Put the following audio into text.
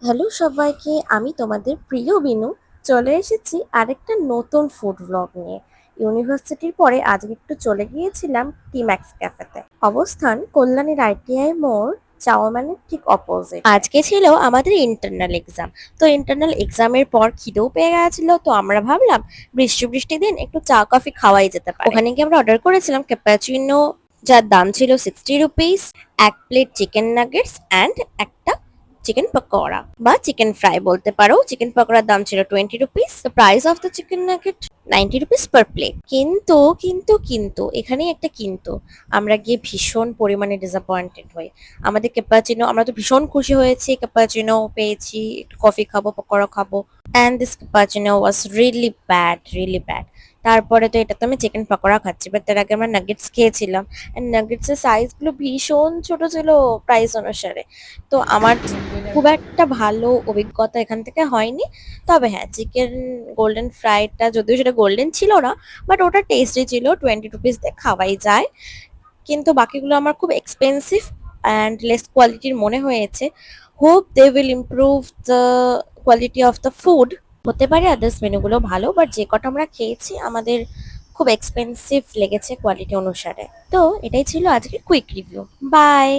Hello সবাইকে, আমি তোমাদের প্রিয় বিনু চলে এসেছি আরেকটা নতুন ফুড ব্লগ নিয়ে। ইউনিভার্সিটির পরে আজকে একটু চলে গিয়েছিলাম টিম্যাক্স ক্যাফেতে। অবস্থান কল্যাণীর আইটিআই মোড়, চাওয়ামানের ঠিক অপোজিট। আজকে ছিল আমাদের ইন্টারনাল এক্সাম। তো ইন্টারনাল এক্সামের পর খিদেও পেয়ে গেছিল, তো আমরা ভাবলাম বৃষ্টি বৃষ্টি দিন একটু চা কফি খাওয়াই যেতে পারে। ওখানে গিয়ে আমরা অর্ডার করেছিলাম ক্যাপাচিনো, যার দাম ছিল 60 রুপিস, এক প্লেট চিকেন নাগেটস অ্যান্ড একটা চিকেন পকোড়া বা চিকেন ফ্রাই বলতে পারো। চিকেন পকোড়ার দাম ছিল 20 rupees. The price of the chicken nugget 90 rupees per plate. কিন্তু এখানেই একটা কিন্তু, আমরা গিয়ে ভীষণ পরিমাণে ডিসঅ্যাপয়েন্টেড হই। আমাদের ক্যাপাচিনো, আমরা তো ভীষণ খুশি হয়েছি, ক্যাপাচিনো পেয়েছি, একটু কফি খাবো, পকোড়া খাবো, and this cappuccino was really bad, really bad. তারপরে তো এটা তো আমি চিকেন পকোড়া খাচ্ছি, বাট তার আগে আমরা নাগেটস খেয়েছিলাম, অ্যান্ড নাগেটসের সাইজগুলো ভীষণ ছোট ছিল প্রাইস অনুসারে। তো আমার খুব একটা ভালো অভিজ্ঞতা এখান থেকে হয়নি। তবে হ্যাঁ, চিকেন গোল্ডেন ফ্রাইটা, যদিও সেটা গোল্ডেন ছিল না, বাট ওটা টেস্টি ছিল, 20 রুপিস দিয়ে খাওয়াই যায়। কিন্তু বাকিগুলো আমার খুব এক্সপেন্সিভ অ্যান্ড লেস কোয়ালিটির মনে হয়েছে। Hope they will improve the quality of the food. হতে পারে আদার্স মেনুগুলো ভালো, বাট যে কটা আমরা খেয়েছি আমাদের খুব এক্সপেন্সিভ লেগেছে কোয়ালিটি অনুসারে। তো এটাই ছিল আজকে কুইক রিভিউ। বাই।